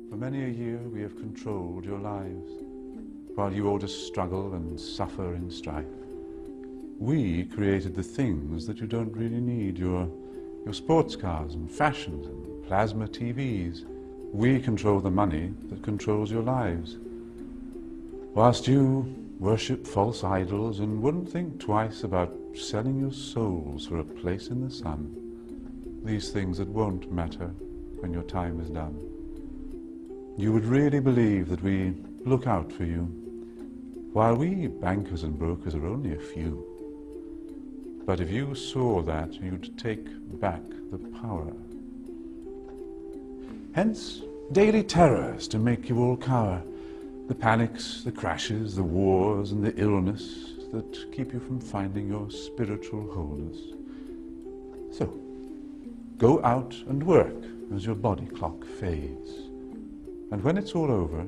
For many a year we have controlled your lives, while you all just struggle and suffer in strife. We created the things that you don't really need, your sports cars and fashions and plasma TVs. We control the money that controls your lives. Whilst you worship false idols and wouldn't think twice about selling your souls for a place in the sun, these things that won't matter when your time is done. You would really believe that we look out for you, while we bankers and brokers are only a few. But if you saw that, you'd take back the power. Hence, daily terrors to make you all cower. The panics, the crashes, the wars and the illness that keep you from finding your spiritual wholeness. So, go out and work as your body clock fades. And when it's all over,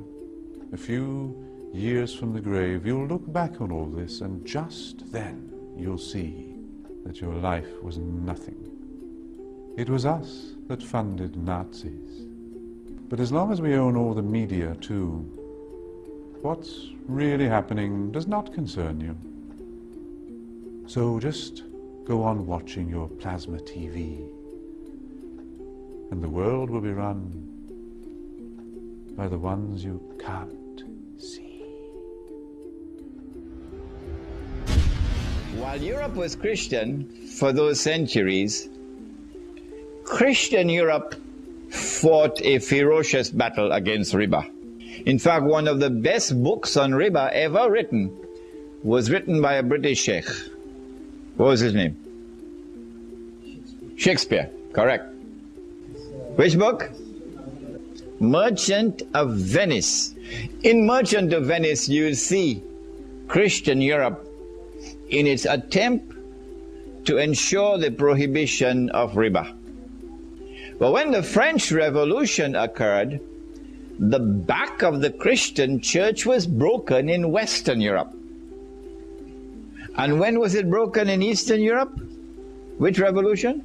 a few years from the grave, you'll look back on all this, and just then you'll see that your life was nothing. It was us that funded Nazis. But as long as we own all the media too, what's really happening does not concern you. So just go on watching your plasma TV, and the world will be run by the ones you can't see. While Europe was Christian for those centuries, Christian Europe fought a ferocious battle against Riba. In fact, one of the best books on Riba ever written was written by a British sheikh. What was his name? Shakespeare, correct. Which book? Merchant of Venice. In Merchant of Venice, you'll see Christian Europe in its attempt to ensure the prohibition of riba. But when the French Revolution occurred, the back of the Christian church was broken in Western Europe. And when was it broken in Eastern Europe? Which revolution?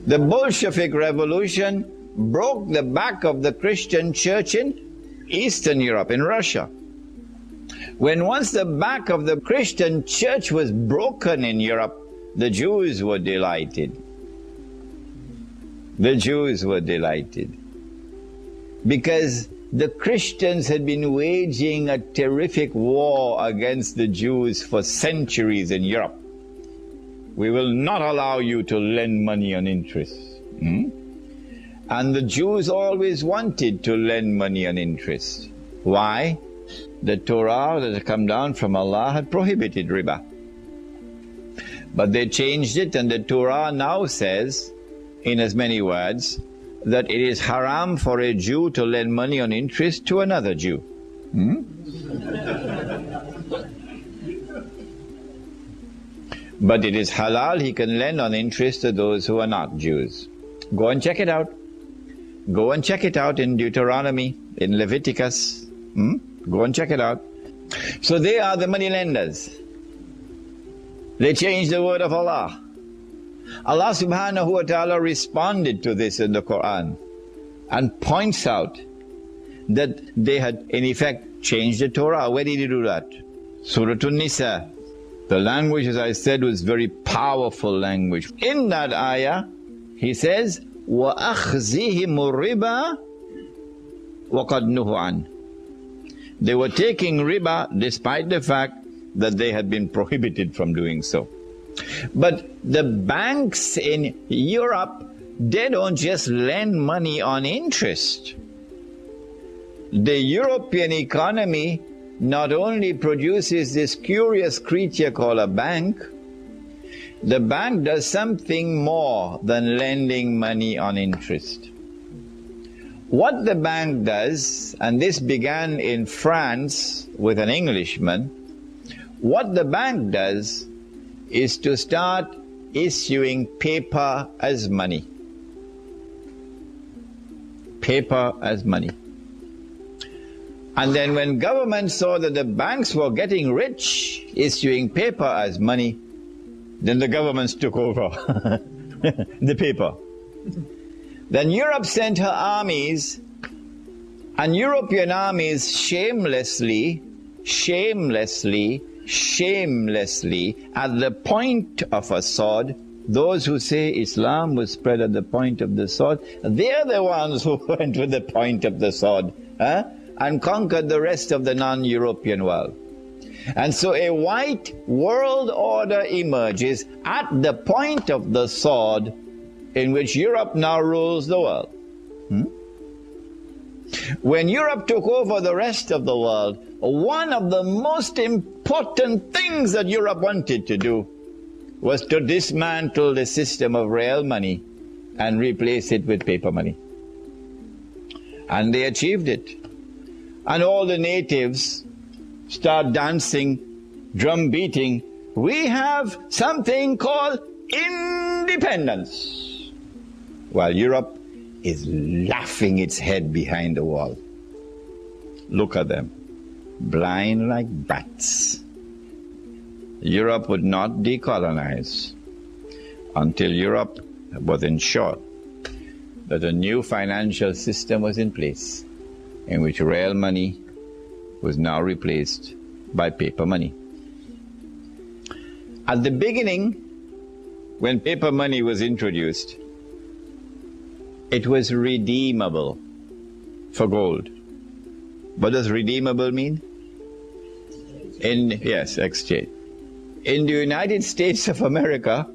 The Bolshevik Revolution broke the back of the Christian church in Eastern Europe, in Russia. When once the back of the Christian church was broken in Europe, the Jews were delighted. The Jews were delighted. Because the Christians had been waging a terrific war against the Jews for centuries in Europe. We will not allow you to lend money on interest. And the Jews always wanted to lend money on interest. Why? The Torah that had come down from Allah had prohibited riba. But they changed it, and the Torah now says, in as many words, that it is haram for a Jew to lend money on interest to another Jew. But it is halal, he can lend on interest to those who are not Jews. Go and check it out. Go and check it out in Deuteronomy, in Leviticus. Go and check it out. So they are the money lenders. They changed the word of Allah. Allah subhanahu wa ta'ala responded to this in the Quran and points out that they had in effect changed the Torah. Where did he do that? Surah An-Nisa. The language, as I said, was very powerful language. In that ayah, he says, وَأَخْذِهِمُ الرِّبَا وَقَدْ نُهُوا عَنْهُ. They were taking riba despite the fact that they had been prohibited from doing so. But the banks in Europe, they don't just lend money on interest. The European economy not only produces this curious creature called a bank, the bank does something more than lending money on interest. What the bank does, and this began in France with an Englishman, what the bank does is to start issuing paper as money. Paper as money. And then when government saw that the banks were getting rich issuing paper as money, then the governments took over the paper. Then Europe sent her armies And European armies shamelessly at the point of a sword, those who say Islam was spread at the point of the sword, they're the ones who went with the point of the sword and conquered the rest of the non-European world. And so a white world order emerges at the point of the sword, in which Europe now rules the world. When Europe took over the rest of the world, one of the most important things that Europe wanted to do was to dismantle the system of real money and replace it with paper money. And they achieved it. And all the natives start dancing, drum beating. We have something called independence. While Europe is laughing its head behind the wall. Look at them, blind like bats. Europe would not decolonize until Europe was ensured that a new financial system was in place, in which real money was now replaced by paper money. At the beginning, when paper money was introduced, it was redeemable for gold. What does redeemable mean? Exchange. In the United States of America,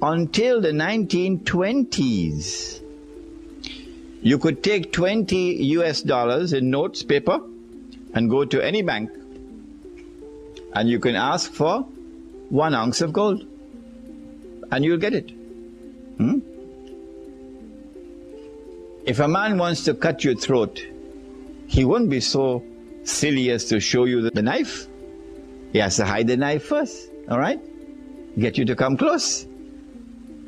until the 1920s, you could take $20 in notes, paper, and go to any bank, and you can ask for 1 ounce of gold, and you'll get it. If a man wants to cut your throat, he won't be so silly as to show you the knife. He has to hide the knife first, all right? Get you to come close.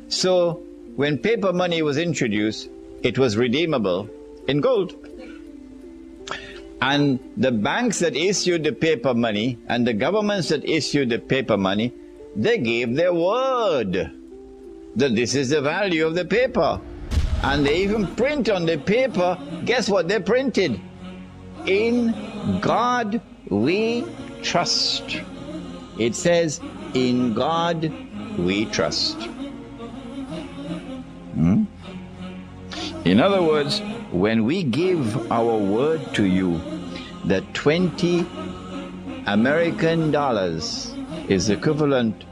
So when paper money was introduced, it was redeemable in gold. And the banks that issued the paper money and the governments that issued the paper money, they gave their word that this is the value of the paper. And they even print on the paper, guess what they printed? In God we trust. It says, in God we trust. In other words, when we give our word to you that 20 American dollars is equivalent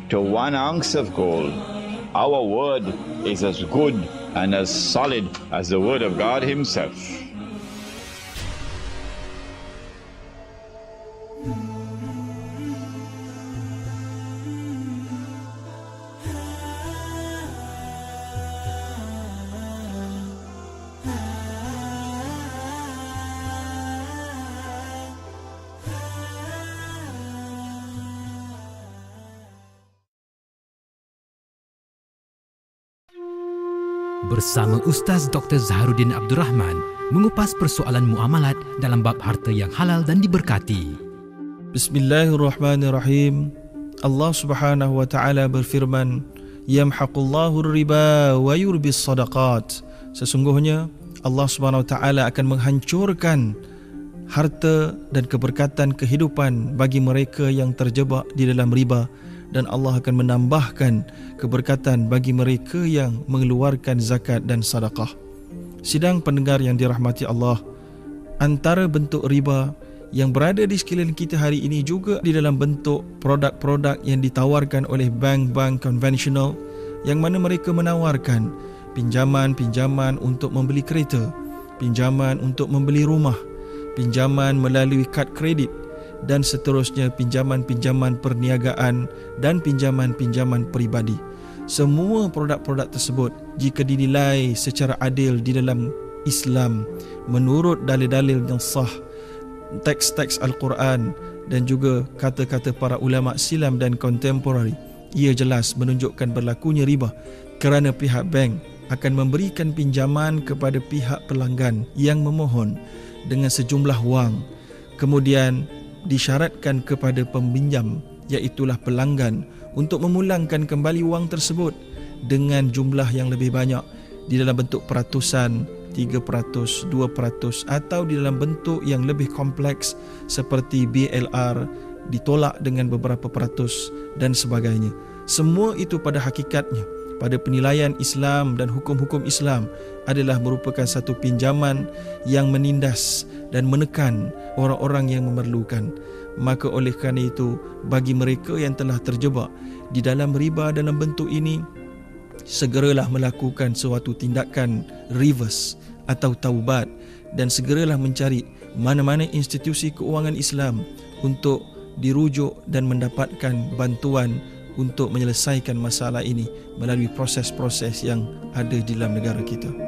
to 1 ounce of gold, our word is as good and as solid as the word of God Himself. Bersama Ustaz Dr. Zaharuddin Abdul Rahman mengupas persoalan muamalat dalam bab harta yang halal dan diberkati. Bismillahirrahmanirrahim. Allah Subhanahu wa taala berfirman, "Yamhaqullahu riba wa yurbis sadaqat." Sesungguhnya Allah Subhanahu wa taala akan menghancurkan harta dan keberkatan kehidupan bagi mereka yang terjebak di dalam riba, dan Allah akan menambahkan keberkatan bagi mereka yang mengeluarkan zakat dan sedekah. Sidang pendengar yang dirahmati Allah, antara bentuk riba yang berada di sekeliling kita hari ini juga di dalam bentuk produk-produk yang ditawarkan oleh bank-bank konvensional, yang mana mereka menawarkan pinjaman-pinjaman untuk membeli kereta, pinjaman untuk membeli rumah, pinjaman melalui kad kredit, dan seterusnya pinjaman-pinjaman perniagaan dan pinjaman-pinjaman peribadi. Semua produk-produk tersebut, jika dinilai secara adil di dalam Islam menurut dalil-dalil yang sah, teks-teks Al-Quran dan juga kata-kata para ulama silam dan kontemporari, ia jelas menunjukkan berlakunya riba, kerana pihak bank akan memberikan pinjaman kepada pihak pelanggan yang memohon dengan sejumlah wang, kemudian disyaratkan kepada peminjam, iaitulah pelanggan, untuk memulangkan kembali wang tersebut dengan jumlah yang lebih banyak di dalam bentuk peratusan, 3%, 2% atau di dalam bentuk yang lebih kompleks seperti BLR ditolak dengan beberapa peratus dan sebagainya. Semua itu pada hakikatnya, pada penilaian Islam dan hukum-hukum Islam adalah merupakan satu pinjaman yang menindas dan menekan orang-orang yang memerlukan. Maka oleh kerana itu, bagi mereka yang telah terjebak di dalam riba dalam bentuk ini, segeralah melakukan suatu tindakan reverse atau taubat dan segeralah mencari mana-mana institusi keuangan Islam untuk dirujuk dan mendapatkan bantuan untuk menyelesaikan masalah ini melalui proses-proses yang ada di dalam negara kita.